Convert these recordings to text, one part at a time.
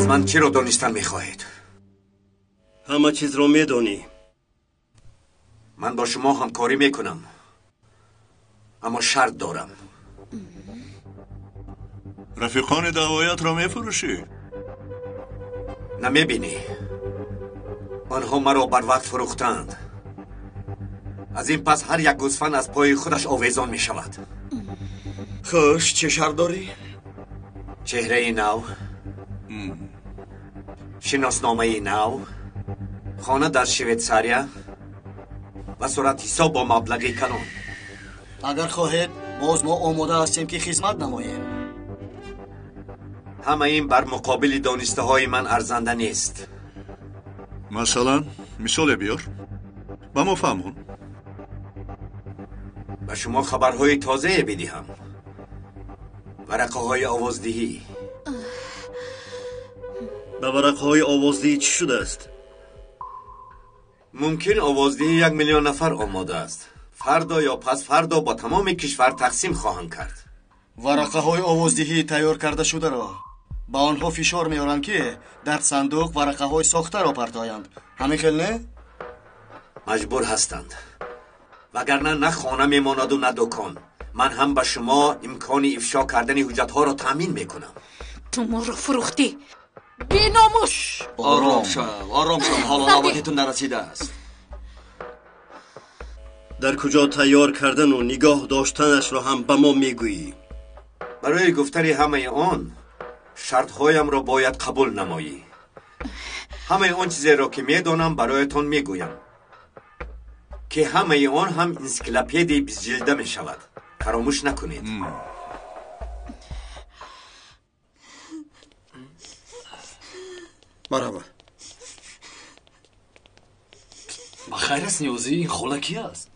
من چی رو دانستن میخواهید؟ همه چیز رو میدونی. من با شما همکاری میکنم، اما شرط دارم. رفیقان دعوایت را میفروشی؟ نمیبینی آنها مرا بر وقت فروختند. از این پس هر یک گوسفند از پای خودش آویزان می شود. خوش، چه شرط داری؟ چهره نو، شناسنامه نو، خانه در شویتساریا و صورت حساب با مبلغی کلان. اگر خواهید باز ما آماده هستیم که خدمت نماییم. همه این بر مقابل دانسته های من ارزنده نیست. مثلا مثال بیار با ما فهمون. به شما خبرهای تازه بدهم. ورقه های آوازدهی. به ورقه های آوازدهی چی شده است؟ ممکن آوازدهی 1 میلیون نفر آماده است. فردا یا پس فردا با تمام کشور تقسیم خواهند کرد. ورقه های آوازدهی تیار کرده شده را با آنها فشار میارند که در صندوق ورقه های ساخته را پرتایند. همین خیل نه؟ مجبور هستند، وگرنه نه خانه میماند و نه دکان. من هم به شما امکان افشا کردن حجت ها را تامین میکنم. تو ما رو فروختی بی‌ناموس. آرام شو، حالا نوبتتون نرسیده است. در کجا تیار کردن و نگاه داشتنش را هم به ما میگویی؟ برای گفتن همه آن شرط هایم را باید قبول نمایی. همه آن چیزی را که میدانم برایتان میگویم که همه آن هم انسیکلوپدی 20 جلده می شود. فراموش نکنید. مرحبا. بخیر است نیوزی؟ این خوله کی است؟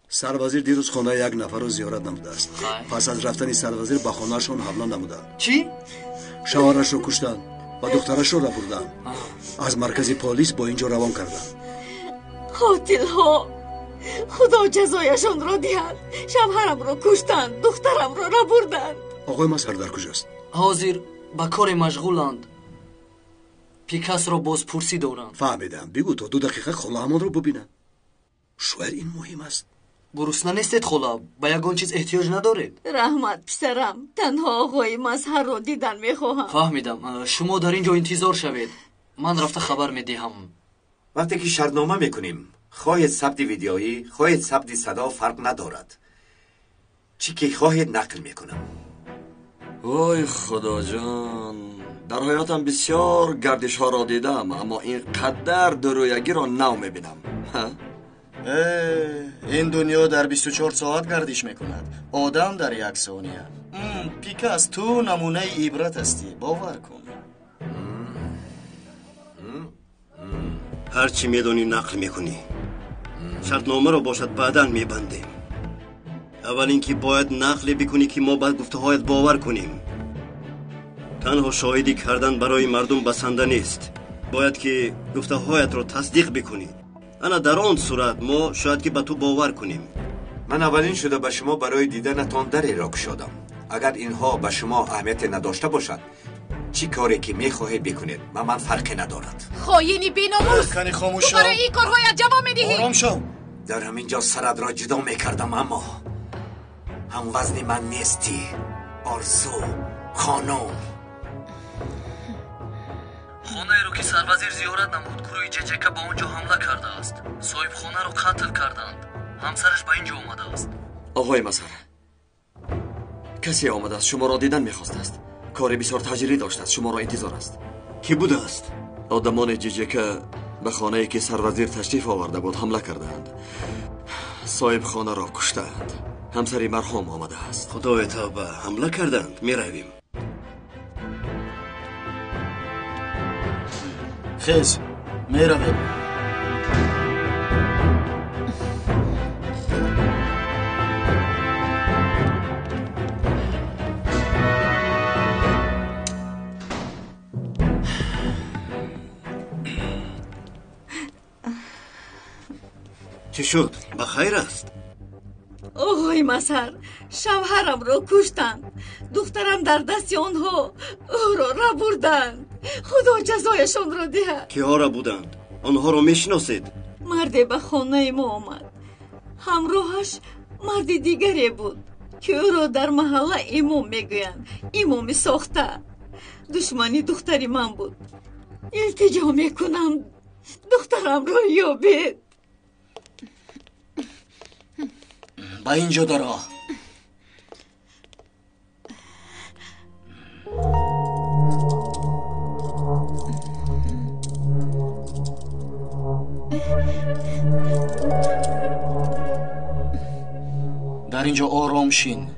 سروزیر دیروز خانه یک نفر رو زیارت نموده است. پس از رفتن سروزیر به خانهشون حمله نمودند. چی؟ شوهرش رو کشتن و دخترش رو بردن. از مرکز پلیس با اینجا روان کردن. قاتل ها، خدا جزایشان را دهد. شوهرم را کشتند، دخترم را بردند. آقای مسهر در کجاست؟ حاضر به کار مشغولند. پیکاس را بازپرسی دارند. فهمیدم. بگو تا 2 دقیقه خاله همان رو ببینن. شاید این مهم است. گرسنه نیستید خاله؟ به یگان چیز احتیاج ندارید؟ رحمت پسرم، تنها آقای مسهر را دیدن میخواهم. فهمیدم. شما در اینجا انتظار شوید، من رفته خبر میدهم. وقتی که شرطنامه میکنیم، خواهید ثبت ویدیویی، خواهید ثبت صدا، فرق ندارد. چی که خواهید نقل میکنم. وای خدا جان، در حیاتم بسیار گردش ها را دیدم، اما اینقدر درویگی را نو میبینم. این دنیا در 24 ساعت گردش میکند، آدم در 1 ثانیه. پیکاس، تو نمونه عبرت هستی، باور کن. هرچی میدونی نقل میکنی. شرطنامه رو باشد بعداً میبندیم. اول اینکه باید نقل بکنی که ما بعد گفته هایت باور کنیم. تنها شاهدی کردن برای مردم بسنده نیست. باید که گفته هایت رو تصدیق بکنی. انا در آن صورت ما شاید که به تو باور کنیم. من اولین شده به شما برای دیدنتان دری را گشادم. اگر اینها به شما اهمیت نداشته باشد، چی کاری که میخواهید بکنید و من فرقی ندارد. خائنی بی‌ناموس، کنی خاموش تو برای این کارهایت جواب میدهی. آرام شو. در همینجا سرت را جدا میکردم، اما هم وزن من نیستی. آرزو خانم، خانه رو که سروزیر زیارت نمود، گروه ججکه با اونجا حمله کرده است. صاحب خانه رو قتل کردند. همسرش به اینجا آمده است. آقای مسهر، کسی آمده است شما را دیدن میخواست است. کار بسیار تجری داشته است، شما را انتظار است. کی بوده است؟ آدمان ججکه به خانه‌ای که سروزیر تشریف آورده بود حمله کردند. صاحب خانه را کشتند. همسری مرحوم آمده است. خدای توبه، حمله کردند. میرویم. خیز میرویم. چی شد؟ بخیر است؟ آقای مسهر، شوهرم را کشتند، دخترم در دست آنها او را بردند. خدا جزایشان را دهد. کیها را بودند؟ آنها را میشناسید؟ مردی به خانه ما آمد. همراهش مرد دیگری بود که او را در محله امام میگویند. امامی ساخته. دشمنی دختری من بود. التجا میکنم دخترم را یابید. با اینجا دارا. در اینجا آرام شین.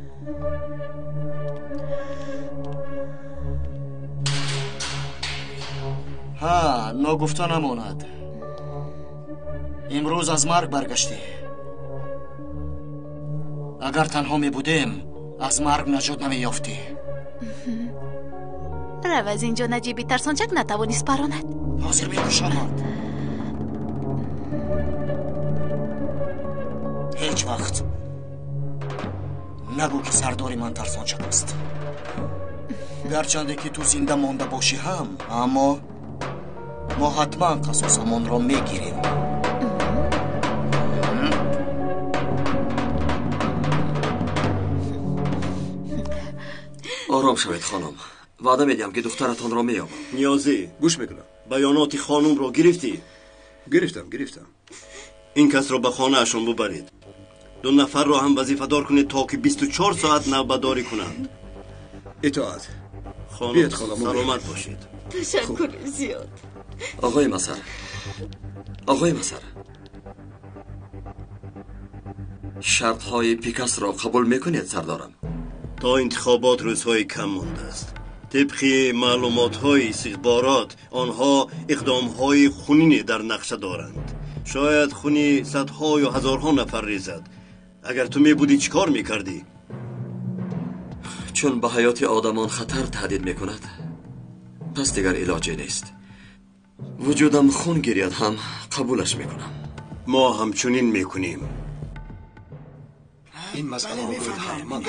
ها ناگفته نماند. امروز از مرگ برگشتی. اگر تنها می بودیم از مرگ نجات نمی یافتی. رو از اینجا نجیبی ترسانچک نتوانیست پراند. حاضر می باشند. هیچ وقت نگو که سرداری من ترسانچک است. گرچنده که تو زنده مانده باشی هم، اما ما حتما قصاصمان را میگیریم. آرام شوید خانم. وعده میدیم که دخترتان را مییابم. نیازی گوش میکنم. بیانات خانم را گرفتی؟ گرفتم. این کس را به خانه اشان ببرید. 2 نفر را هم وظیفه دار کنید تا که 24 ساعت نوبتداری کنند. اطاعت. خانم سلامت باشید. تشکر زیاد. آقای مسر، شرط های پیکاس را قبول میکنید سردارم؟ تا انتخابات روزهای کم مانده است. طبق معلومات های استخبارات آنها اقدام های خونینی در نقشه دارند. شاید خونی صدها یا هزارها نفر ریزد. اگر تو می بودی چیکار میکردی؟ چون به حیات آدمان خطر تهدید میکند پس دیگر علاجی نیست. وجودم خون گیرید هم قبولش میکنم. ما همچنین میکنیم. این مسئله میفهمم.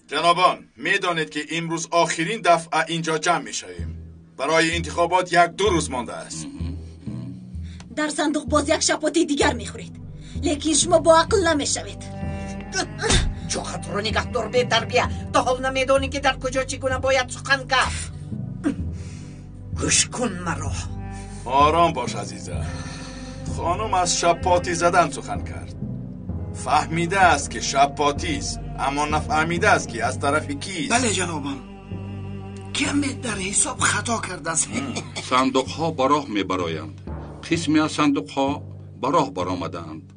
جنابان میدانید که امروز آخرین دفعه اینجا جمع میشویم. برای انتخابات 1-2 روز مانده است. در صندوق باز یک شپاتی دیگر میخورید، لیکن شما با عقل نمیشوید. چو خط رو نگه دار به تربیه. تا حال نمیدانی که در کجا چگونه باید سخن گفت. گوش کن مرا. آرام باش عزیزم. خانم از شپاتی زدن سخن کرد. فهمیده است که شپاتی است، اما نفهمیده است که از طرف کیست. بله جنابم. کمی در حساب خطا کرده است. صندوق ها به راه می برایند. قسمی از صندوق ها به راه برآمدند.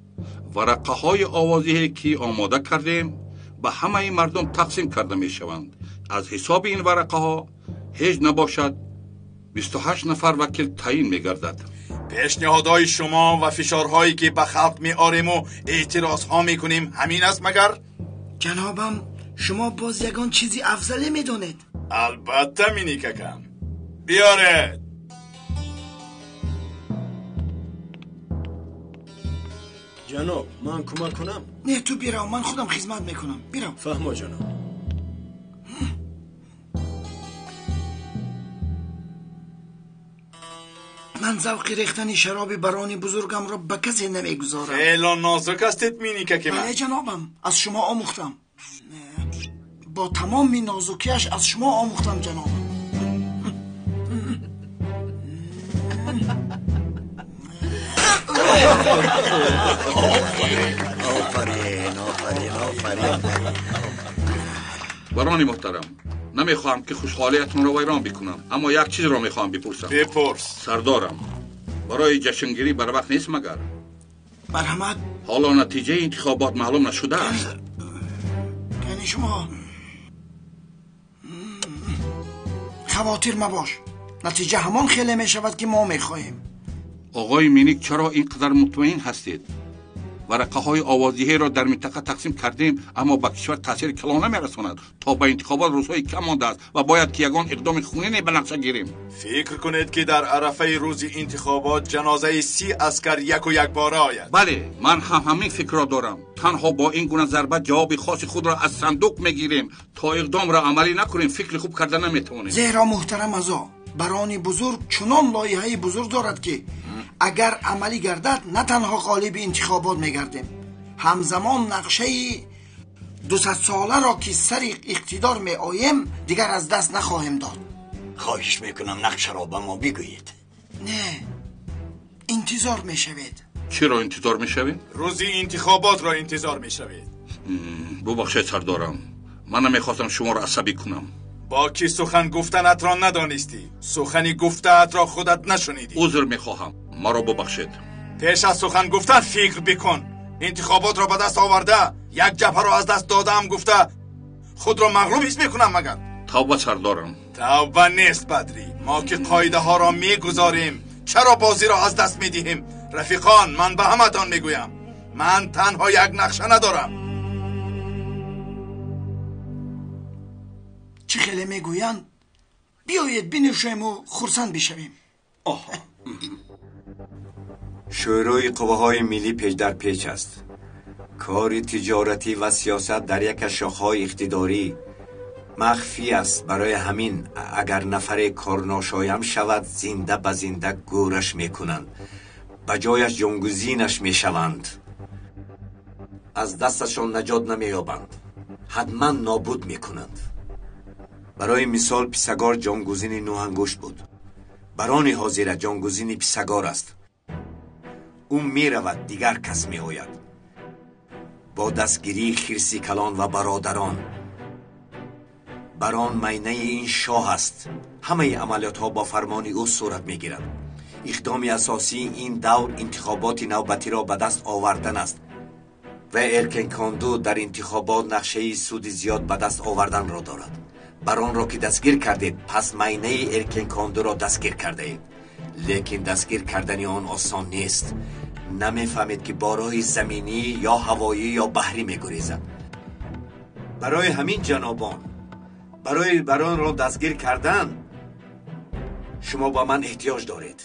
ورقه های آوازی که آماده کردیم به همه مردم تقسیم کرده می شوند. از حساب این ورقه ها هیچ نباشد 28 نفر وکیل تعیین می گردد. پیشنهادهای شما و فشارهایی که به خلق می آریم و اعتراض ها می کنیم همین است مگر؟ جنابم شما باز یگان چیزی افضلی می دونید. البته می نیککم. بیاره. جناب من کمک کنم؟ نه تو بیرو، من خودم خدمت میکنم. بیرو. فهمو جناب. من ذوق ریختن شراب برانی بزرگم را به کسی نمیگذارم. خیلی نازک استید می نیککم. بله جنابم، از شما آموختم. با تمام نازکیش از شما آموختم جنابم. آفرین. برانی محترم، نمیخواهم که خوشحالیتون رو ویران بکنم، اما یک چیز رو میخواهم بپرسم. بپرس. سردارم، برای جشنگیری بر وقت نیست مگر؟ مرحمت. حالا نتیجه انتخابات معلوم نشده است. یعنی شما خواطر مباش، نتیجه همان خیلی میشود که ما میخواهیم. آقای مینیک چرا اینقدر مطمئن هستید؟ ورقه های آوازی را در منطقه تقسیم کردیم، اما به کشور تاثیر کلان نمی‌رساند. تا به انتخابات روزهای کم مانده است و باید که یگان اقدام خونینی به نقشه گیریم. فکر کنید که در عرفه روز انتخابات جنازه 30 عسکر یک و یک باره آید؟ بله، من هم همین فکر را دارم. تنها با این گونه ضربه جواب خاص خود را از صندوق میگیریم. تا اقدام را عملی نکنیم فکر خوب کردن نمیتوانیم. زیرا محترم ازا برانی بزرگ چنان لایحه بزرگ دارد که اگر عملی گردد نه تنها غالب انتخابات میگردیم، همزمان نقشه 200 ساله را که سر اقتدار می آییم دیگر از دست نخواهیم داد. خواهش میکنم نقشه را به ما بگویید. نه، انتظار میشوید. چی را انتظار میشوید؟ روزی انتخابات را انتظار میشوید. ببخشید سردارم، من نمیخواستم شما را عصبی کنم. با کی سخن گفتنت را ندانستی؟ سخنی گفته‌ات را خودت نشنیدی. عذر میخواهم، مرا ببخشید. پیش از سخن گفتن فکر بکن. انتخابات را به دست آورده یک جبهه را از دست دادم گفته خود را مغلوب حس میکنم مگر؟ توبه سردارم. توبه نیست بدری، ما که قاعده ها را میگذاریم چرا بازی را از دست میدهیم؟ رفیقان، من به همتان میگویم من تنها یک نقشه ندارم. چه خیلی میگویند بیایید بنوشیم و خرسند بشویم. شورای قوه‌های ملی پیش در پیچ است. کار تجارتی و سیاست در یک شاخه‌های اقتداری مخفی است. برای همین اگر نفر کارناشایم شود زنده به زنده گورش میکنند، به جایش جانگزینش میشوند. از دستشان نجات نمییابند، حتما نابود میکنند. برای مثال پیسگار جانگزین نوانگوشت بود. بران حاضر جانگزین پیسگار است. او می رود دیگر کس می آید. با دستگیری خرسی کلان و برادران بران مینه این شاه است. همه عملیات ها با فرمان او صورت می گیرد. اقدام اساسی این دور انتخابات نوبتی را به دست آوردن است و ارکن کاندو در انتخابات نقشه سود زیاد به دست آوردن را دارد. بران را که دستگیر کردید پس مینه ارکن کاندو را دستگیر کرده اید. لیکن دستگیر کردن آن آسان نیست. نمیفهمید که بارای زمینی یا هوایی یا بحری میگریزد. برای همین جنابان، برای بران را دستگیر کردن شما با من احتیاج دارید.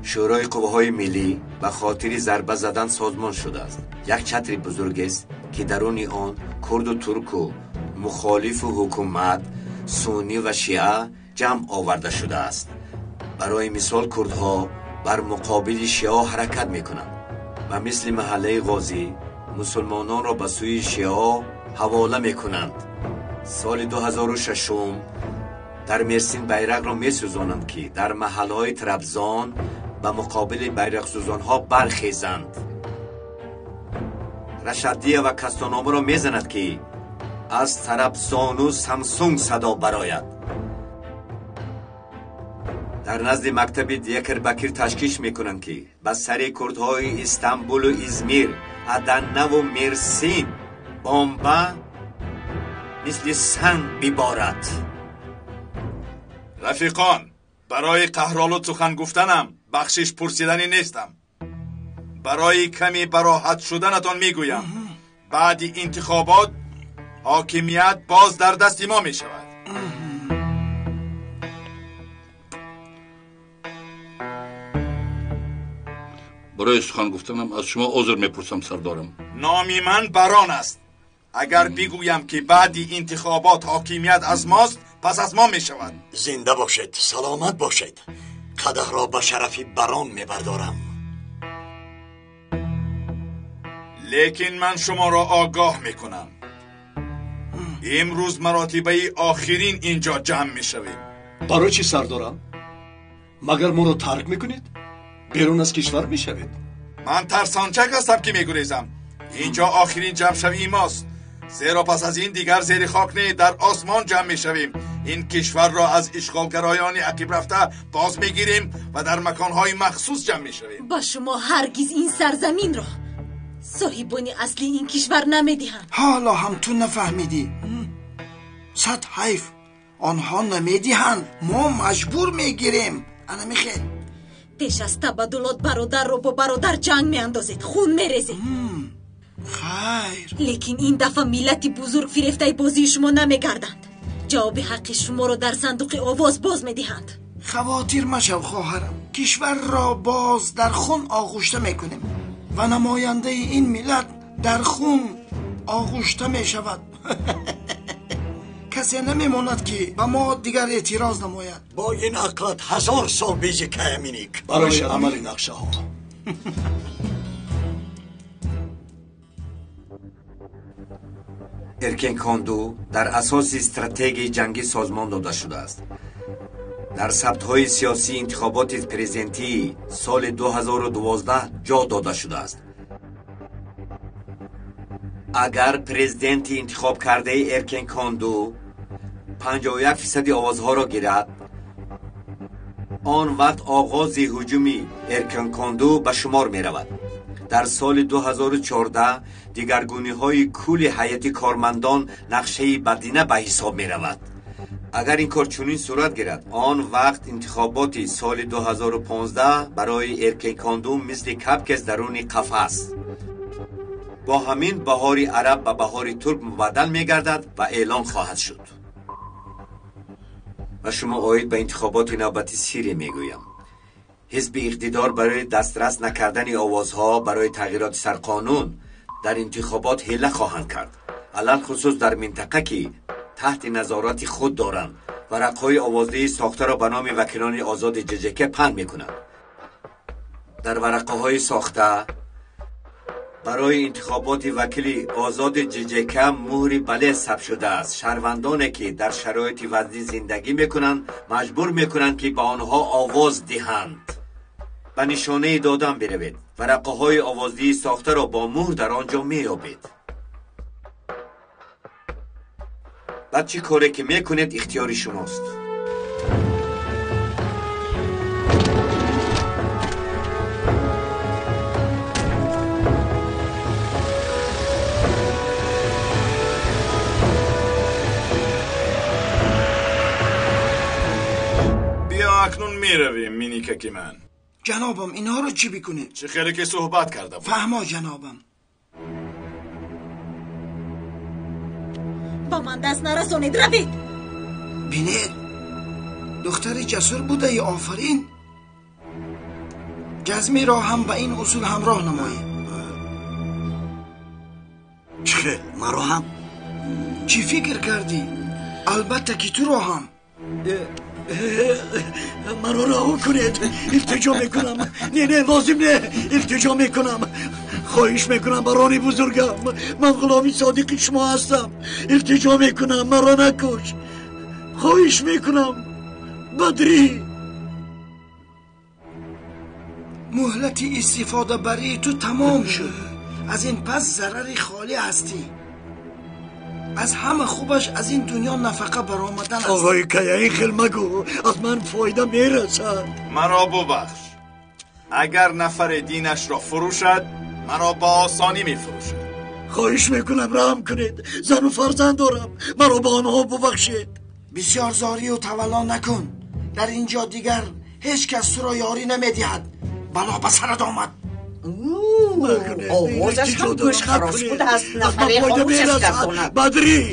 شورای قوه‌های ملی به خاطر ضربه زدن سازمان شده است. یک چتر بزرگ است که درون آن کرد و ترک و مخالف و حکومت، سنی و شیعه جمع آورده شده است. برای مثال کردها بر مقابل شیعه حرکت میکنند و مثل محله غازی مسلمانان را به سوی شیعه حواله میکنند. سال 2006 در مرسین بیرق را میسوزانند که در محله های طرابزان به مقابل بیرق سوزان ها برخیزند. رشدیه و کستانامه را میزند که از طرابزان و سامسونگ صدا براید. در نزد مکتب دیکر بکیر تشکیش میکنند که به سر کردهای استانبول و ازمیر، ادنه و مرسین بمبا مثل سنگ ببارد. رفیقان، برای قهرآلود سخن گفتنم بخشش پرسیدنی نیستم. برای کمی براحت شدنتان میگویم بعد انتخابات حاکمیت باز در دست ما میشود. برای سخن گفتنم از شما عذر میپرسم سردارم. نامی من بران است. اگر بگویم که بعد انتخابات حاکمیت از ماست پس از ما میشود. زنده باشید، سلامت باشید. قدح را به شرف بران میبردارم. لیکن من شما را آگاه میکنم امروز مراتبه آخرین اینجا جمع میشویم. برای چی سردارم؟ مگر ما رو ترک میکنید؟ بیرون از کشور میشوید؟ من ترسانچک هستم که میگریزم. اینجا آخرین جمع شوی ماست، زیرا پس از این دیگر زیر خاک نه در آسمان جمع میشویم. این کشور را از اشغالگرایان عقب رفته باز میگیریم و در مکانهای مخصوص جمع میشویم. با شما هرگز این سرزمین را صاحبان اصلی این کشور نمیدهند. حالا هم تو نفهمیدی؟ صد حیف، آنها نمیدهند، ما مجبور میگیریم. انا میخیل پیش از تبادلات برادر رو با برادر جنگ میاندازید، خون میریزید. خیر، لیکن این دفعه ملتی بزرگ فریفته بازی شما نمیگردند. جواب حق شما رو در صندوق آواز باز میدهند. خواتیر مشو خواهرم، کشور را باز در خون آغوشته میکنیم و نماینده این ملت در خون آغوشته میشود. کسی نمیماند که به ما دیگر اعتراض نماید. با این عقلت 1000 سال بیزی کایمینیک برای عمل نقشه ها. ارکینکاندو در اساس استراتژی جنگی سازمان داده شده است. در ثبت‌های سیاسی انتخابات پرزیدنتی سال 2012 جا داده شده است. اگر پرزیدنت انتخاب کرده ارکینکاندو 51% آوازها را گیرد، آن وقت آغاز هجوم ارکینکاندو به شمار می رود. در سال 2014 دیگرگونی‌های کل هیئت کارمندان نقشه بدینه به حساب می رود. اگر این کار چنین صورت گیرد، آن وقت انتخابات سال 2015 برای ارکینکاندو مثل کپک درون قفس با همین بهاری عرب و بهاری ترک مبدل می گردد و اعلان خواهد شد. و شما آید به انتخابات نوبتی سیری می گویم. حزب اقتدار برای دسترس نکردن آوازها برای تغییرات سرقانون در انتخابات حیله خواهند کرد، علل خصوص در منطقه که تحت نظارت خود دارند. ورقهای آوازدهی ساخته را به نام وکیلان آزاد ججکه پهن میکنند. در ورقه‌های ساخته برای انتخابات وکیل آزاد ججکه مهر بله ثبت شده است. شهروندانی که در شرایط وضعی زندگی میکنند مجبور میکنند که به آنها آواز دهند. به نشانه دادن بروید. ورقه‌های آوازدهی ساخته را با مهر در آنجا مییابید. بعد چی کاری که میکنید اختیاری شماست. بیا اکنون میرویم مینیککی من. جنابم اینا رو چی بکنید؟ چه خیلی که صحبت کرده بود. فهما جنابم. با من دست نرسونید، روید. بینید دختری جسور بوده یا آفرین. جزمی را هم به این اصول همراه نمایید. چه مرا هم؟ چی فکر کردی؟ البته که تو را هم. مرا رها کنید، التجا میکنم. نه لازم نه، التجا میکنم. خواهش میکنم برانی بزرگم، من غلامی صادق شما هستم. التجا میکنم مرا نکش. خواهش میکنم بدری. مهلت استفاده برای تو تمام شد. از این پس ضرری خالی هستی. از همه خوبش از این دنیا نفقه برآمدن است. آقای که این خیل مگو، از من فایده میرسد. مرا ببخش. اگر نفر دینش را فروشد مرا با آسانی میفروشد. خواهش میکنم رحم کنید، زن و فرزند دارم، مرا با آنها ببخشید. بسیار زاری و تولا نکن. در اینجا دیگر هیچ کس تو را یاری نمیدهد. بلا به سرت آمد. آوازش هم گوش خراش بوده است. نفره خاموشش در کند. بدری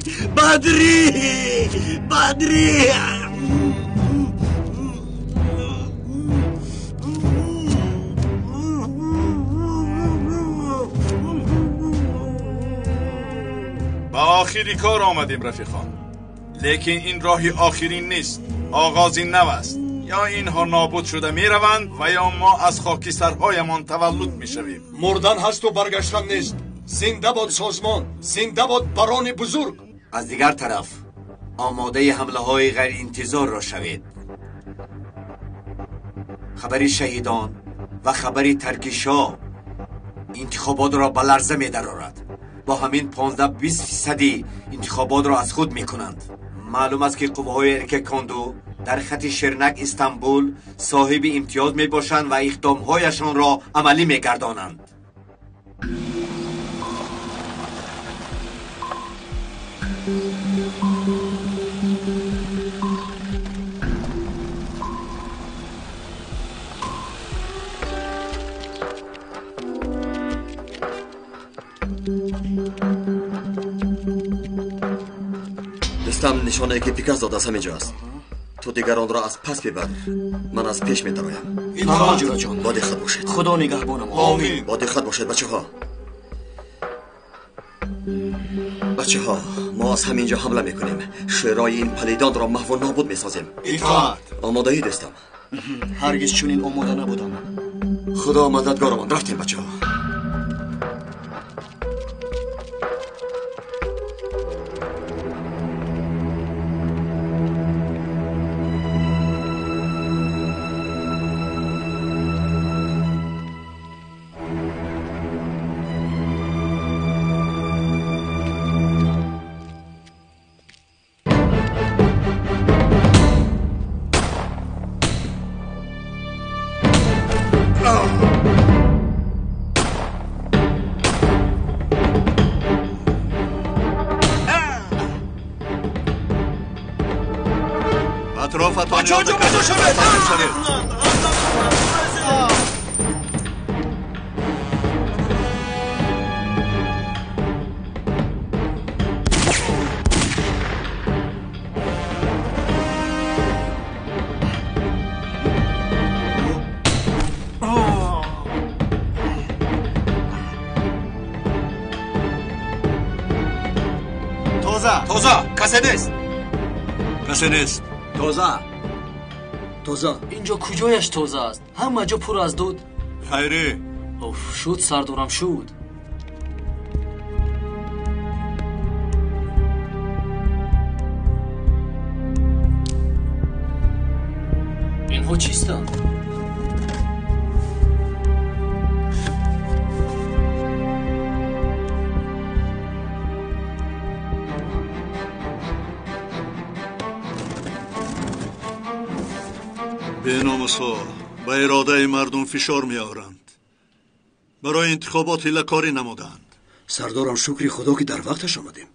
با آخری کار آمدیم رفیقان. لیکن این راهی آخرین نیست، آغازی نو است. یا اینها نابود شده می روند و یا ما از خاکسترهایمان تولد می شویم. مردن هست و برگشتن نیست. زنده باد سازمان، زنده باد بران بزرگ. از دیگر طرف آماده حمله های غیر انتظار را شوید. خبری شهیدان و خبری ترکیشا انتخابات را به لرزه می درآورد. با همین 15-20% انتخابات را از خود می کنند. معلوم است که قوه‌های ارکینکاندو در خط شرنک استانبول صاحب امتیاز می باشند و اقدامهایشان را عملی می گردانند. نشانه که پیکاس داده است همینجاست. تو دیگر آن را از پس ببر. من از پیش می‌درایم. فرمان جورا جان. با دقت باشید. خدا نگهبانم. آمین. با دقت باشید بچه‌ها. بچه‌ها ما از همینجا حمله میکنیم. شورای این پلیدان را محو و نابود میسازیم. اطاعت. آماده اید هستم. هرگز چنین آماده نبودم. خدا مددگارمان. رفتیم بچه‌ها. کسی نیست. توزه اینجا کجایش توزه است؟ همه جا پر از دود. خیری اوف شد سردارم شد. اینها چیستند؟ بیناموس‌ها به اراده مردم فشار می‌آورند. برای انتخابات هیله‌کاری نمودند. سردارم شکر خدا که در وقتش آمدیم.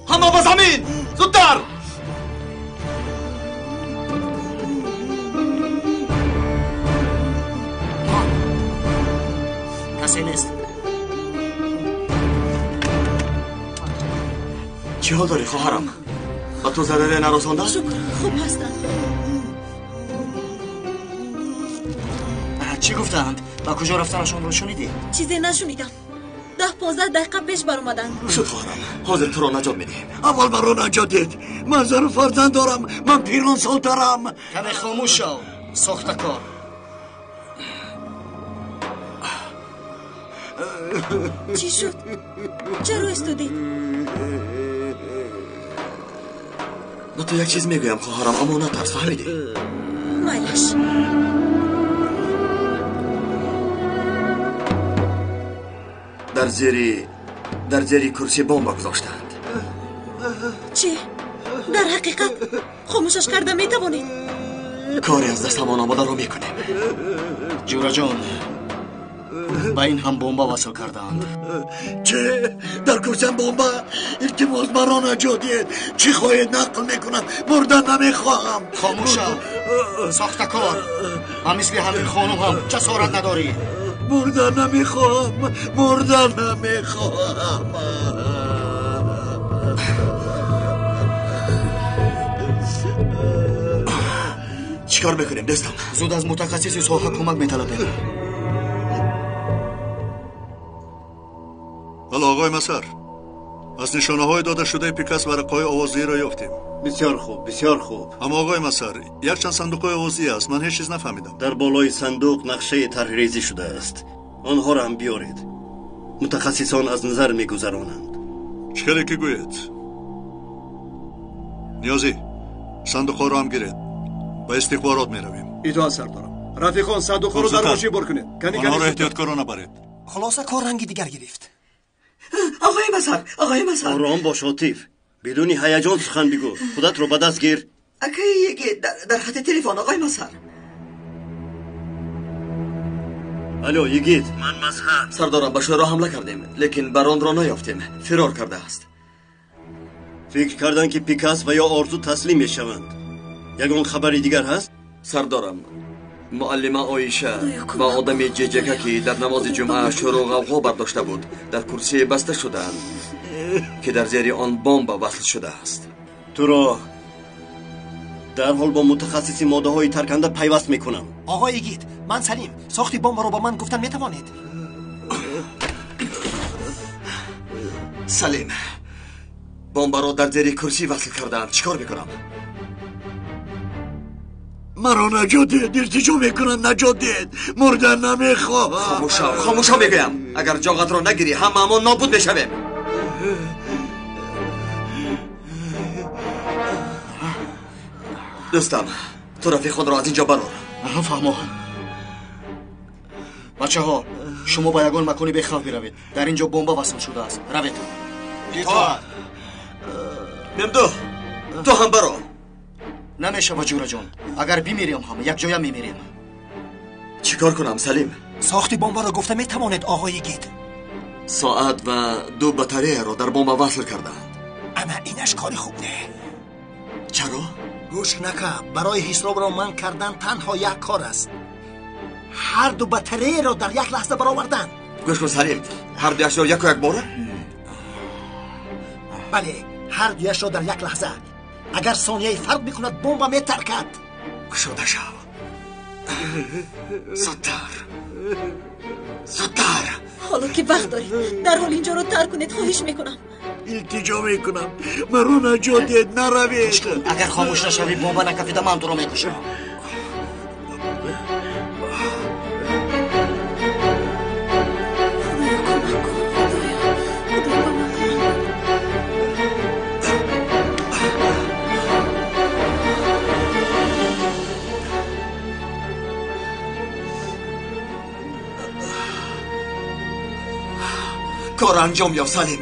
همه به زمین! زودتر! کسی نیست. چی ها داری خواهرم؟ و تو ضرر نرسانده؟ شکر خوب هستم. چی گفتند؟ و کجا رفتنشون رو شنیدی؟ چیزی نشنیدم. 10-15 دقیقه پیش بر اومدن. شد خواهرم حاضر تو را نجات میدیم. اول برا نجات دید. من زن و فرزند دارم. من پیران سال دارم. کمی خاموش شو ساخته کار. چی شد؟ چرا استودید؟ به تو یک چیز میگویم خواهرم اما نترس فهمیدی؟ مایلش در زیری کرسی بمب گذاشتند. چی؟ در حقیقت خاموشش کرده میتوانید؟ کاری از دستمان آماده رو میکنیم. جورا جان با این هم بمبا وصل کردند. چه؟ در کرسیم بمبا؟ التماس مرا نجات دید. چی خواهید نقل میکنم؟ مردن نمیخواهم. خاموش شو ساخته کار. هم مثل همین خانم هم جسارت نداری. مردن نمیخواهم. مردن نمیخواهم. چیکار میکنیم دستم؟ زود از متخصص ساحه کمک میطلبیم. حالا آقای مسر از نشانه های داده شده پیکاس ورقای آوازی را یافتیم. بسیار خوب بسیار خوب. اما آقای مسر یک چند صندوق آوازی است. من هیچ چیز نفهمیدم. در بالای صندوق نقشه طرحریزی شده است. آنها را هم بیارید. متخصصان از نظر میگذرانند. چکلی که گوید نیازی صندوق ها را هم گیرید. با استخبارات می رویم. ایدان سردارم. رفیقان صندوق ها رو در گوشی بر کنید. آنها را احتیاطکار نبرید. خلاصه کار رنگی دیگر گرفت. آقای مسر آرام باش عاطف. بدون هیجان سخن بگو. خودت رو به دست گیر. در خط تلفن آقای مسر. الو یگید من مظهر سردارم به شورا حمله کردیم لیکن بران را نیافتیم. فرار کرده است. فکر کردن که پیکاس و یا آرزو تسلیم میشوند. یگان خبری دیگر هست؟ سردارم معلمه آیشه و آدم ججکه که در نماز جمعه شور و غوغا برداشته بود در کرسی بسته شدند که در زیر آن بمب وصل شده است. تو را در حال با متخصص ماده های ترکنده پیوست میکنم. آقای گید، من سلیم. ساختی بمب رو با من گفتن میتوانید؟ سلیم، بمب را در زیر کرسی وصل کردند. چیکار میکنم؟ مرا نجات دید. التجا میکنم نجات دید. مردن نمیخواه. خاموشا میگویم اگر جاغت را نگیری همه ما نابود میشویم. دوستم تو رفیق خود را از اینجا برار. فهمو. بچه ها شما با یگان مکانی به خواب بروید. در اینجا بمب وصل شده است. روید. ممدو تو هم برو. نمیشه وجورا جان. اگر بمیریم هم یک جایم میمیریم. چیکار کنم سلیم؟ ساختی بمب را گفته میتوانید آقای گید. ساعت و 2 بطریه را در بمب وصل کردند. اما اینش کاری خوب نه. چرا؟ گوش نکه. برای حساب را من کردن تنها یک کار است. هر دو بطریه را در یک لحظه برآوردن. گوش کن سلیم، هر دویش را یک باره؟ بله، هر دویش را در یک لحظه. اگر ثانیه فرق میکند بمب میترکد. گشوده شو. زودتر. حالا که وقت دارید در حال اینجا رو ترک کنید. خواهش میکنم. التجا میکنم مرا نجات دید. نروید. اگر خاموش نشوی بمب نکفیده من تو رو میکشم. کار انجام یا سلیم.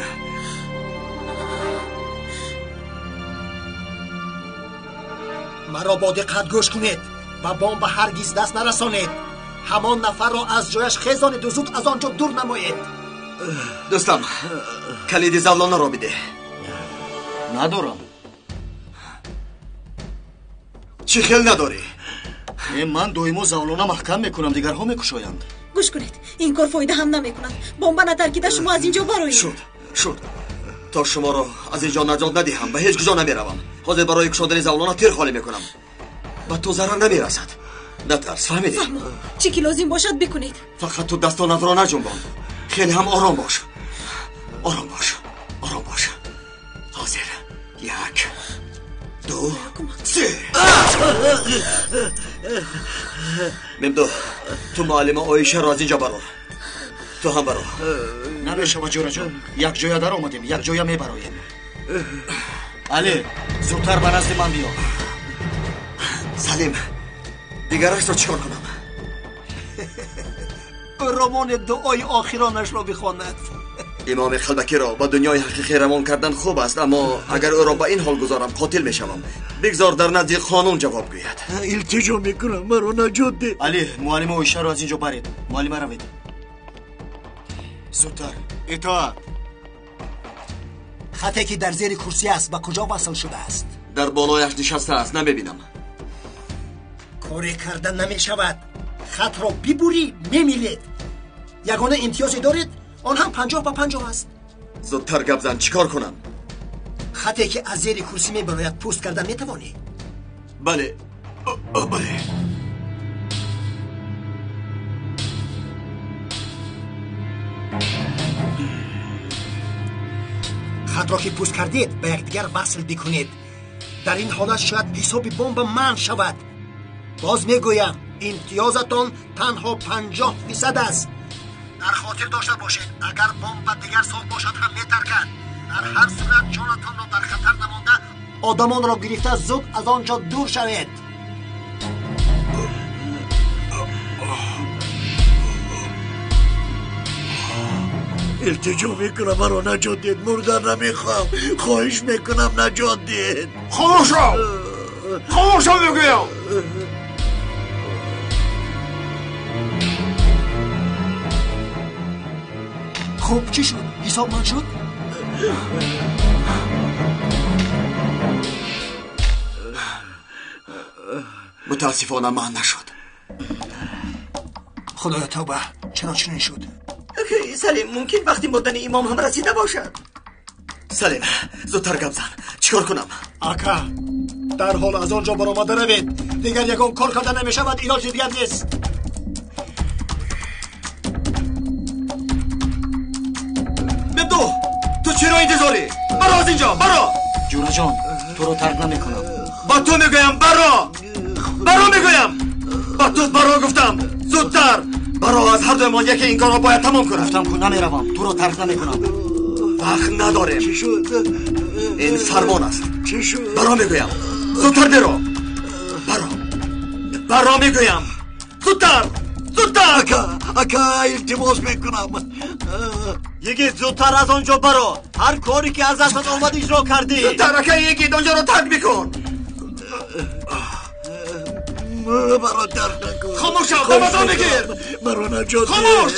مرا با دقت گوش کنید و بمب هرگز دست نرسانید. همان نفر را از جایش خیزانید و زود از آنجا دور نمایید. دوستم کلید زولانه را بده. ندارم. چی خیل نداری؟ من دویمو زولانه محکم میکنم، دیگرها میکشایند. گوش کنید، این کار فایده هم نمیکند. بمب نترکیده شما از اینجا برایید. شد تا شما را از اینجا نجات ندهم به هیچ کجا نمیروم. حاضر برای کشادن زولانه تیر خالی میکنم. به تو ضرر نمیرسد. نترس، فهمیدی؟ چی که لازم باشد بکنید. فقط تو دستانت را نجنبان. خیلی هم آرام باش. حاضر. 1 2 3. ممدو تو معلم آیشه را از اینجا برو. تو هم برو. نمیشه وجورا جان. یک جای در آمدیم، یک جای میبراییم. علی زودتر به نزد من بیا. سلیم دیگرش را چیکار کنم؟ رمان دعای آخرانش را بخواند. امام خلبکی را با دنیای حقیقی روان کردن خوب است، اما اگر او را با این حال گذارم قاتل میشوم. بگذار در نزد قانون جواب گوید. التجا میکنم مرا نجات ده. علی معلم آیشه را از اینجا برید. معلم روید. زودتر. اطاعت. خطی که در زیر کرسی است به کجا وصل شده است؟ در بالایش نشسته است، نمیبینم. کاری کردن نمیشود. خط را ببری میمیلید. یگانه امتیازی دارید، آن هم 50-50 است. زودتر گپ زن، چیکار کنم؟ خطی که از زیر کرسی میبراید پوست کردن میتوانی؟ بله. بله. خط را که پوست کردید به یکدیگر وصل بکنید. در این حالت شاید حساب بمب من شود. باز میگویم امتیازتان تنها 50% است. در خاطر داشته باشید اگر بمب دیگر ساخت باشد هم میترکد. در هر صورت جانتان را در خطر نمانده آدمان را گرفته زود از آنجا دور شوید. التجا میکنم مرا نجات دید. مردن نمیخوام. خواهش میکنم نجات دید. خاموشا میگویم. خوب چی شد؟ حساب من شد؟ متاسفانه من نشد. خدایا توبه، چرا چنین شد؟ سلیم ممکن وقتی مدن امام هم رسیده باشد. سلیم زودتر گپ زن. چیکار کنم؟ آقا در حال از آنجا برآمده روید. دیگر یکان کار کردن نمیشود، علاج دیگر نیست. ببدو تو چرا انتظاری؟ برو از اینجا، برو. جورا جان تو رو ترک نمیکنم. با تو میگویم برو میگویم. با تو برو گفتم. زودتر برو. از هر دومان یکی این کار رو باید تمام کنم. گفتم که نمیروم، تو رو ترک نمیکنم. وقت نداریم. چی شد؟ این فرمان است. چی شد؟ برو میگویم. زودتر برو. برو میگویم. زودتر. اکا التماس میکنم. یکی زودتر از آنجا برو. هر کاری که از دستت آمد اجرا کردی. زودتر اکا یکی آنجا رو ترک میکن. مرا درد نکن. خاموش شو. دمادو بگیر. مرا نجات ده. خاموش.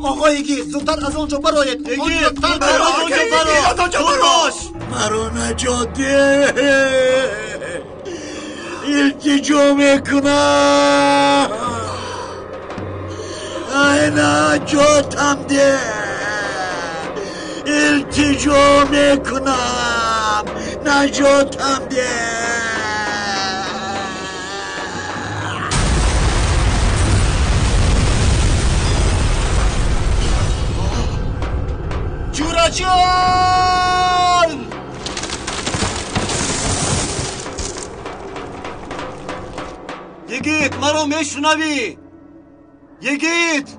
آقا یکی زودتر از آنجا برایید. یکی زودتر از آنجا برو. مرا نجات ده. التجا میکنم. ای نجاتم ده. التجا میکنم. نجاتم ده. جورا جان یگیت مرا میشنوی؟ یگیت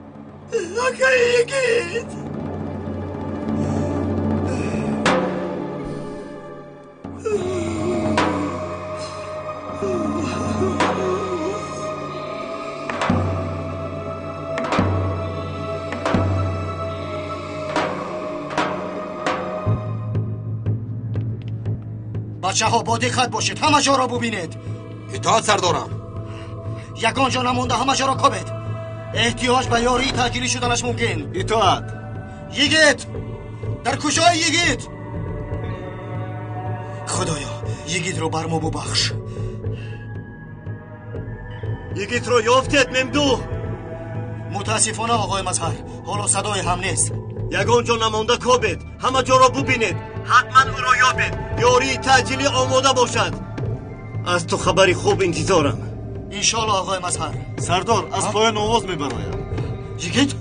یگیت بچه ها با دقت باشید، همه جا را ببینید. اطاعت سردارم. یگان جا نمونده، همه جا را کابید. احتیاج به یاری تأجیلی شدنش ممکن. اطاعت. یگیت در کجای یگیت؟ خدایا یگیت رو بر ما ببخش. یگیت رو یافتید ممدو. متاسفانه آقای مظهر، حالا صدای هم نیست. یگان جا نمونده کابید. همه جا را ببینید. حتما او را یابید. یاری تأجیلی آماده باشد. از تو خبری خوب انتظارم. انشالله آقای مظهر. سردار از پایان آواز میبرایم. یگیت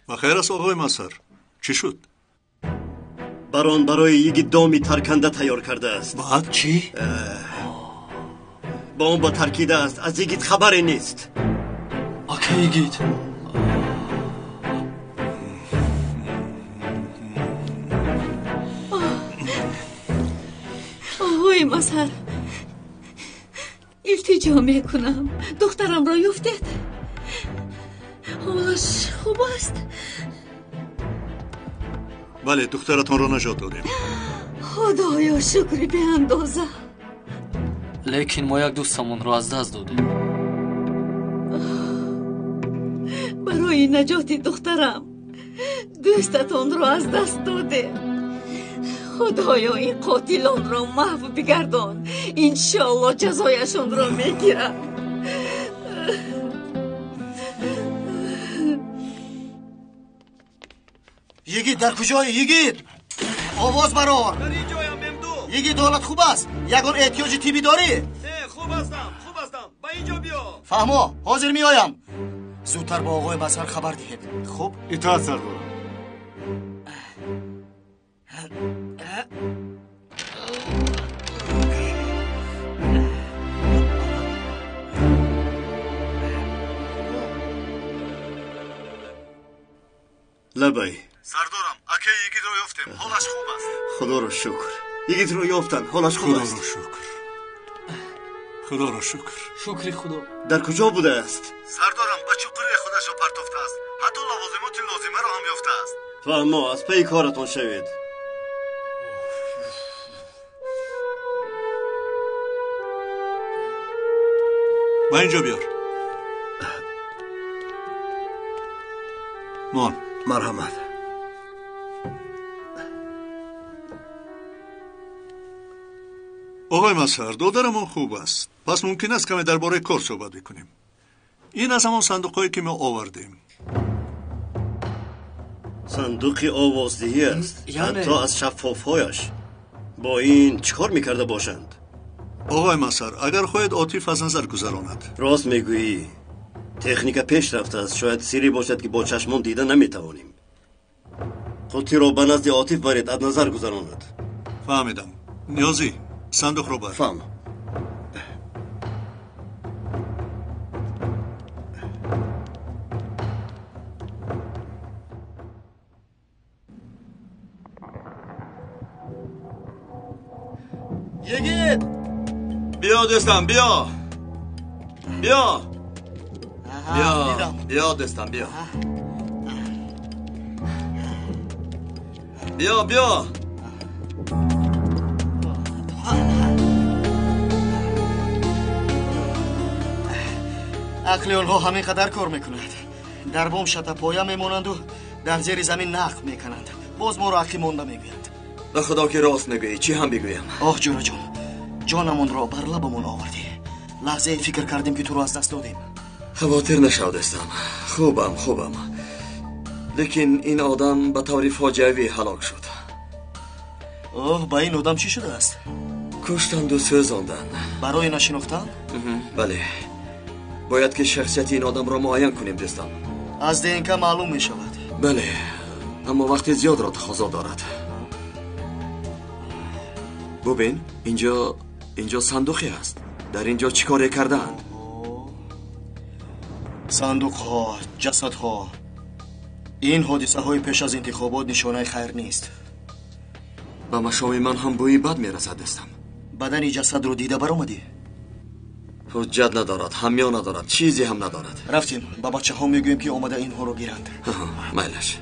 و خیر است آقای مظهر. چی شد؟ بران برای یکی دامی ترکنده تیار کرده است. بعد چی؟ با اون با ترکیده است. از یگیت خبری نیست. آکه یگیت آقای مظهر، التجا میکنم دخترم را یافتید. حالش خوب است؟ بله دخترتان را نجات دادیم. خدایا شکری به اندازه. لیکن ما یک دوستمون را از دست دادیم. برای نجات دخترم دوستتون را از دست داده. خدایا این قاتلان را محو بگردان. انشالله جزایشون را میگیرد. یگیت در کجای یگیت؟ آواز برار. در این جایم ممدو. یگیت حالت خوب است؟ یگان احتیاج تیبی داری؟ نه خوب هستم. با اینجا بیا. فهمو حاضر می آیم. زودتر با آقای مظهر خبر دهید. خوب؟ اطاعت سردارم. لبای سردارم اکه یگیت رو یافتیم. حالش خوب است. خدا را شکر. یگیت رو یافتن. حالش خوب است. خدا را شکر. شکر خدا. در کجا بوده است؟ سردارم به چوقری خودش را پرتافته است. حتی لوازمات لازمه را هم یافته است. فهمو از پی کارتون شوید. با اینجا بیار. مان. مرحمت. آقای مسهر، دادرمون خوب است. پس ممکن است کمی درباره کار صحبت بکنیم. این از همان صندوق‌هایی که ما آوردیم. صندوق آوازدهی است. حتی از شفاف‌هایش. با این چیکار میکرده باشند؟ آقای مسهر، اگر خواهید عاطف از نظر گذراند. راست میگویی. تکنیک پیش رفته است. شاید سری باشد که با چشمان دیده نمیتوانیم. خودتی را به نزد عاطف برید از نظر گذراند. فهمیدم. نیازی صندوق رو بر. فهم. یگید بیا دستم بیا بیا بیا دستم بیا بیا عقل آنها همین قدر کار میکند. در بام شتپایا میمانند و در زیر زمین نقب میکنند. باز ما را عقلی مانده میگویند. به خدا که راست میگویی. چی هم بگویم؟ آه جورا جان، جانمون را بر لبمون آوردی. لحظه فکر کردیم که تو را از دست دادیم. خواطر نشو دستم. خوبم لیکن این آدم به طور فاجعه‌ای هلاک شد. اوه، با این آدم چی شده است؟ کشتند و سوزاندند. برای نشناختن؟ بله. باید که شخصیت این آدم را معاین کنیم دستم. از دینکه معلوم می شود. بله، اما وقت زیاد را تقاضا دارد. ببین، اینجا صندوقی است. در اینجا چیکار کردند؟ صندوق ها، جسد ها. این حادثه های پیش از انتخابات نشانه خیر نیست. به مشام من هم بوی بد میرسد دستم. بدن جسد رو دیده برآمدی؟ حجت ندارد، همیا ندارد، چیزی هم ندارد. رفتیم با بچه ها میگویم که آمده اینها رو گیرند. میلش.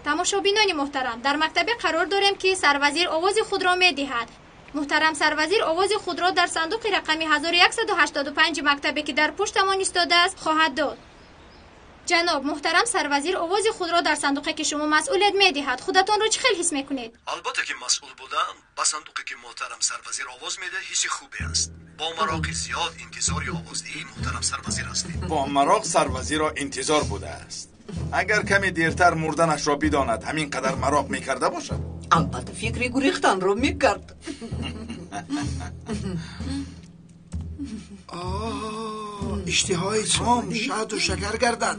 تماشابینان محترم، در مکتب قرار داریم که سروزیر آواز خود را می دهد. محترم سروزیر آواز خود را در صندوق رقمی 1185 مکتبی که در پشتمان ایستاده است خواهد داد. جناب محترم سروزیر آواز خود را در صندوقی که شما مسئولیت می دهد. خودتان را چه خیل حس می کنید؟ البته که مسئول بودم. با صندوقی که محترم سروزیر آواز میده حس خوبی است. با مراق زیاد انتظاری آوازدهی محترم سروزیر هستیم. با مراق سروزیر را انتظار بوده است. اگر کمی دیرتر مردنش را بداند همین قدر مراق میکرده باشد. البته فکری گریختن رو میکرد. اشتهای تام شهد و شکر گردد.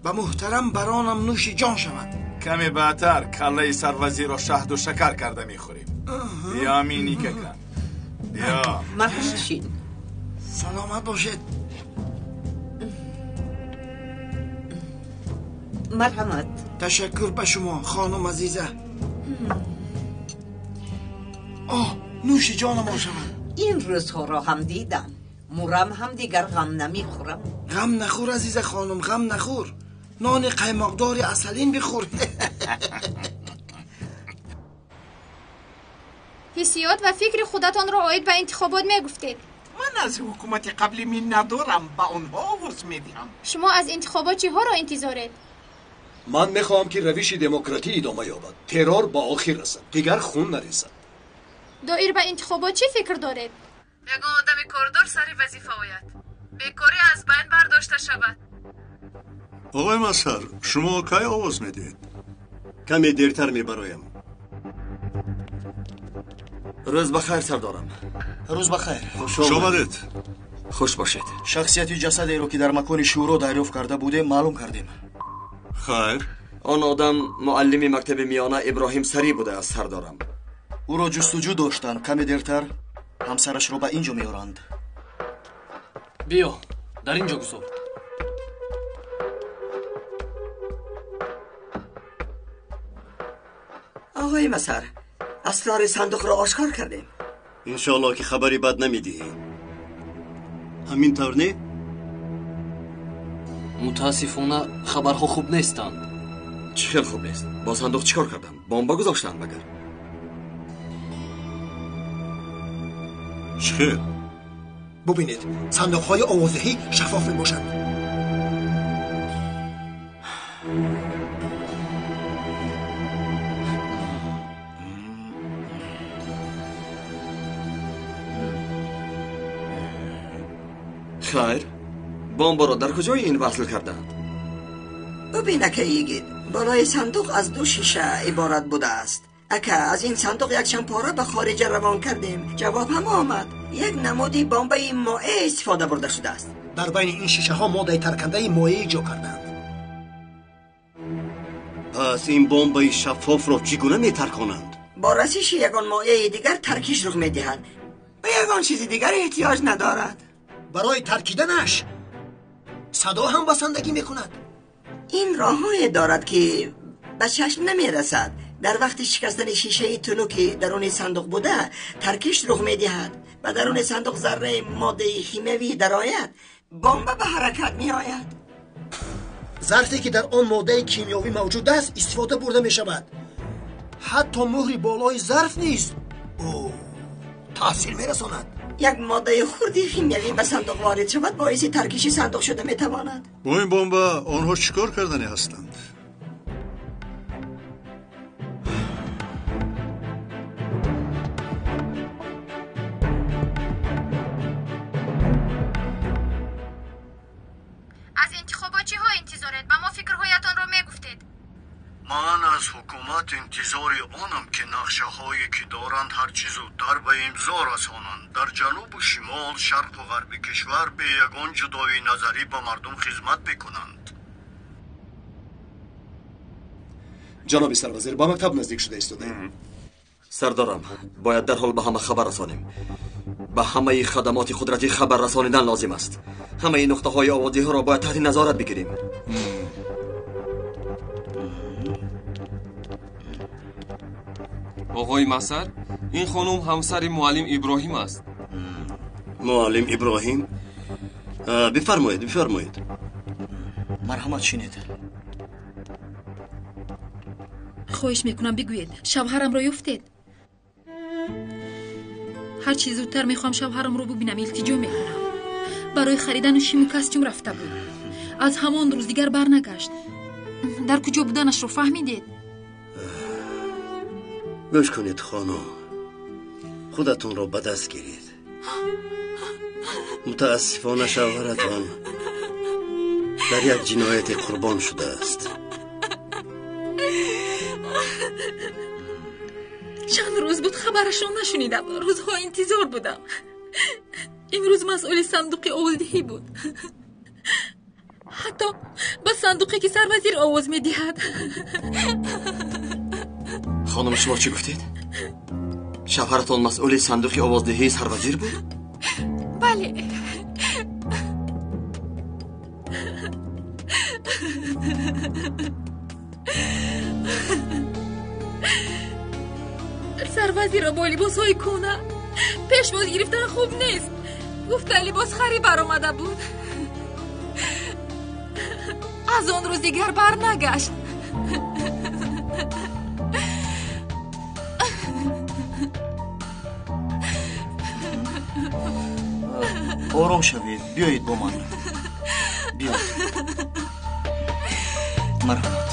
و محترم برانم نوش جان شود. کمی بعدتر کله سروزیر را شهد و شکر کرده میخوریم. بیا امینی که کن. بیا مرحبا. سلامت باشید. مرحمت. تشکر به شما خانم عزیزه. نوش جان ما شود. این روزها را هم دیدم. مرم هم دیگر غم نمیخورم. غم نخور عزیزه خانم، غم نخور. نان قیماقدار اصلین بخور. حسیات و فکر خودتان را عاید به انتخابات میگفتید. من از حکومت قبلی من ندارم، با اونها حس میدیم. شما از انتخابات چی ها را انتظارید؟ من میخوام که روش دموکراتی ادامه یابد. ترور با آخر رسد، دیگر خون نریزد. دایر به انتخابات چی فکر دارید؟ یگان آدم کاردار سری وظیفه آید. بیکاری از بین برداشته شود. آقای مسهر، شما کی آواز میدید؟ کمی دیرتر میبرایم. روز بخیر سردارم. روز بخیر. خوش آمدید. خوش باشید. شخصیت جسدی رو که در مکان شورا دریافت کرده بودیم معلوم کردیم. خیر. آن آدم معلم مکتب میانه ابراهیم سری بوده است سردارم. او را جستجو داشتند. کمی دیرتر همسرش رو به اینجا میارند. بیا در اینجا گذار. آقای مسر، اسرار صندوق را آشکار کردیم. انشالله که خبری بد نمیدی. همین طور نه؟ متاسفانه خبرها خوب نیستند. چه خیلی خوب نیست. با صندوق چیکار کردن؟ بمب گذاشتن مگر؟ چه؟ ببینید صندوق‌های آوازهی شفاف میباشند. خیر، بمب را در کجای این وصل کردند؟ ببین اکه ایگید بالای صندوق از 2 شیشه عبارت بوده است. اکه از این صندوق یک چنپاره به خارج روان کردیم. جواب هم آمد. یک نمودی بمب مائع استفاده برده شده است. در بین این شیشه ها ماده ترکنده مائع ایجاد کردند. پس این بمب شفاف را چگونه میترکانند؟ با رسش یگان مائع دیگر ترکیش رخ میدهند. به یگان چیز دیگر احتیاج ندارد. برای ترکیدنش صدا هم بسندگی میکند. این راه‌هایی دارد که به چشم نمیرسد. در وقت شکستن شیشه طلو که درون صندوق بوده ترکیش رخ میدهد و درون صندوق ذره ماده شیمیایی درآید. بمب به حرکت میآید. ظرفی که در آن ماده کیمیایی موجود است استفاده برده میشود. حتی مهری بالای ظرف نیست. تاثیر میرساند. یک ماده خردی شیمیایی به صندوق وارد شود باعث ترکیش صندوق شده میتواند. با این بمب آنها چیکار کردنی هستند؟ از انتخابات چه ها انتظارت؟ به ما فکرهایتان را میگفتید. من از حکومت انتظار آنم که نقشه هایی که دارند هر چیز زودتر به امضا رسانند. در جنوب و شمال، شرق و غرب کشور به یگان جدایی نظری به مردم خدمت بکنند. جناب سروزیر با مکتب نزدیک شده ایستادیم. سردارم باید در حال به همه خبر رسانیم. به همه خدمات قدرتی خبر رسانیدن لازم است. همه نقطه های آوازی ها را باید تحت نظارت بگیریم. آقای مسعد، این خانم همسر معلم ابراهیم است. معلم ابراهیم؟ بفرمایید. مرحمت شینید. خواهش میکنم بگویید شوهرم را یافتید؟ هر چیز زودتر میخوام شوهرم رو ببینم. التجا میکنم. برای خریدن شیم و کاستوم رفته بود. از همان روز دیگر برنگشت. در کجا بودنش رو فهمیدید؟ گوش کنید خانم، خودتون رو به دست گیرید. متاسفانه شوهرتان در یک جنایت قربان شده است. چند روز بود خبرشون نشنیدم. روزها انتظار بودم. امروز مسئول صندوق آوازدهی بود. حتی به صندوقی که سروزیر آواز میدهد. خانم شما چی گفتید؟ شوهرتان مسئول صندوق آوازدهی سروزیر بود؟ بله. سروزیر با لباس های کهنه پیشواز گرفتن خوب نیست. گفته لباس خری برآمده بود. از آن روز دیگر برنگشت. آرام شوید. بیایید با من. بیایید. مرحمت.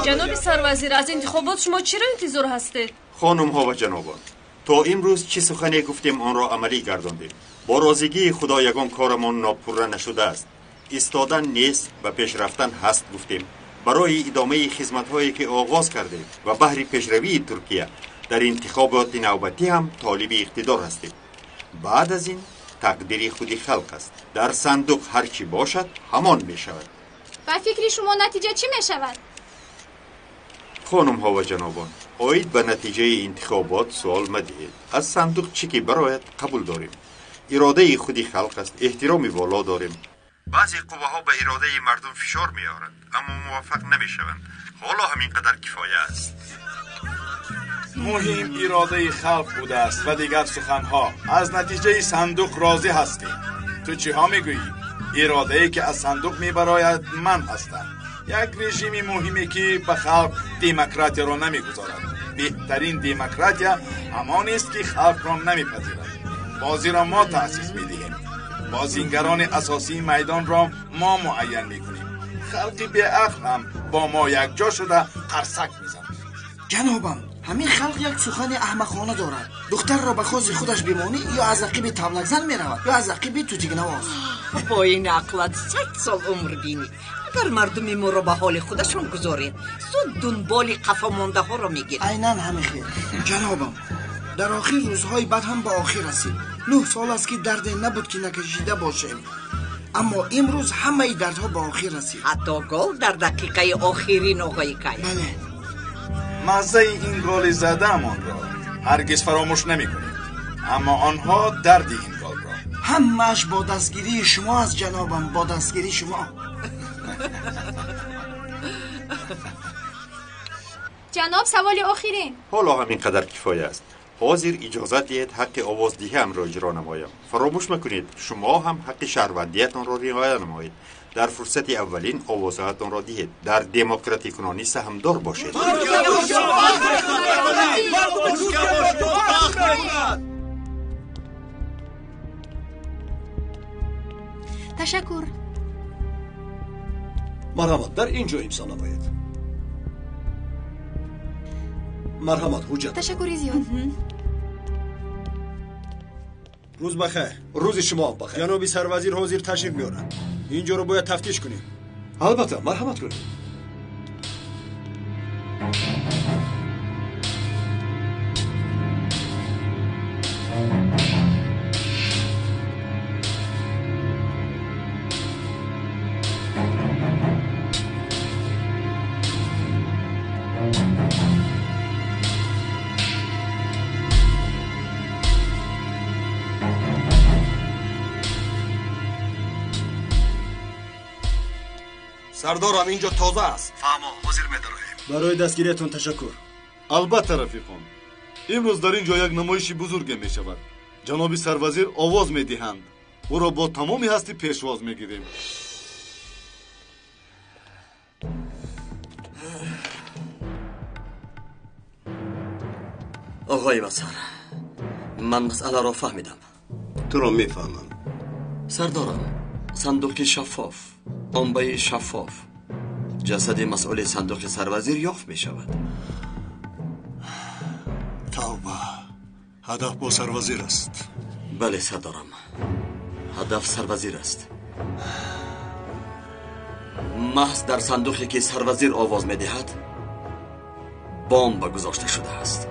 جناب سروزیر، از انتخابات شما چرا انتظار هستید؟ خانم ها و جنابان، تا امروز چه سخنی گفتیم آن را عملی گرداندیم. با رازیگی خدا یگان کارمان ناپوره نشده است. ایستادن نیست و پیش رفتن هست گفتیم. برای ادامه خدمت‌هایی که آغاز کردیم و بهر پیشروی ترکیه در انتخابات نوبتی هم طالب اقتدار هستیم. بعد از این تقدیر خودی خلق است. در صندوق هر چی باشد همان می شود. و فکر شما نتیجه چی می شود؟ خانم ها و جنابان، آید به نتیجه انتخابات سوال مدهید. از صندوق چی که برایت قبول داریم. اراده خودی خلق است. احترامی والا داریم. بعضی قوه ها به اراده مردم فشار می آورند اما موفق نمی شوند. حالا همین قدر کفایه است. مهم اراده خلق بوده است و دیگر سخنها. از نتیجه صندوق راضی هستیم. تو چی ها میگویی؟ اراده ای که از صندوق میبراید من هستم. یک رژیم مهمی که به خلق دموکراسی را نمیگذارد. بهترین دموکراسی همان است که خلق را نمیپذیرد. بازی را ما تأسیس میدهیم. بازیگران اساسی میدان را ما معین میکنیم. خلقی به عقل هم با ما یک جا شده قرصک میزند. جنابم، همین خلق یک سخن احمقانه دارد. دختر را به خوز خودش بمانی یا از عقیب تبلک زن میرود یا از عقیب توتیگ نواز. با این عقلت 100 سال عمر بینی. اگر مردم ما را به حال خودشون گذارید زود دنبال قفا مانده ها را میگیرد. عیناً همین خیر. جنابم، در آخر روزهای بعد هم به آخر رسید. 9 سال است که درد نبود که نکشیده باشیم، اما امروز همه دردها به آخر رسید. حتی گل در دقیقه آخرین آقای کای. بله. مزه این گل زده‌مان را هرگز فراموش نمی‌کنیم، اما آنها درد این گل را. همه‌اش با دستگیری شما از جنابم، با دستگیری شما. جناب، سوال آخرین. حالا همین قدر کفایه است. حاضر اجازت دهید حق آوازدهی هم را اجرا نمایم. فراموش مکنید شما هم حق شهروندیتان را رعایت نمایید. در فرصت اولین آوازهایتان را دهید. در دموکراتی کنانی سهمدار باشید. تشکر. مرحمت، در اینجا امضا نمایید. مرحمت حجت. تشکری زیاد. روز بخیر. روز شما هم بخیر. جناب سروزیر حاضر تشریف میارند. اینجا رو باید تفتیش کنیم. البته، مرحمت کنید. سردارم اینجا تازه است. فهمو، حاضر می‌داریم. برای دستگیریتون تشکر. البته رفیقان، امروز در اینجا یک نمایش بزرگ می شود. جناب سروزیر آواز می دهند. او را با تمامی هستی پیشواز می گیریم. آقای وزیر، من مسئله را فهمیدم. تو را میفهمم. سردارم، صندوق شفاف، انبای شفاف، جسد مسئول صندوق سروزیر یافت می شود. توبه، هدف با سروزیر است. بله سردارم، هدف سروزیر است. محض در صندوقی که سروزیر آواز می دهد بمب گذاشته شده است.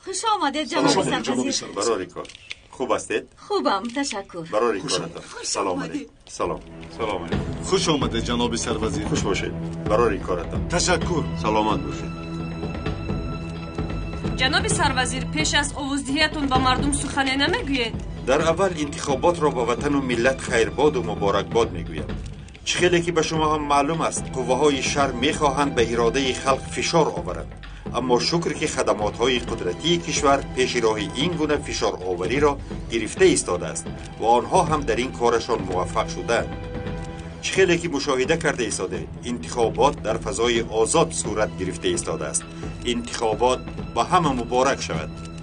خوش آمده جناب سروزیر. برای کار خوب هستید؟ خوبم، تشکر. برای کارتان سلام علیکم. سلام علیکم. خوش آمده جناب سروزیر. خوش باشید. برای کارتان تشکر. سلامت باشید. جناب سروزیر، پیش از آوازدهیتون با مردم سخنی نمیگویید؟ در اول انتخابات را با وطن و ملت خیرباد و مبارکباد میگویم. چخیلی که به شما هم معلوم است قوه های شر میخواهند به اراده خلق فشار آورند، اما شکر که خدمات‌های قدرتی کشور پیش راه این گونه فشار آوری را گرفته ایستاده است و آنها هم در این کارشان موفق شدند. خیلی که مشاهده کرده ایستاده انتخابات در فضای آزاد صورت گرفته ایستاده است. انتخابات با همه مبارک شود.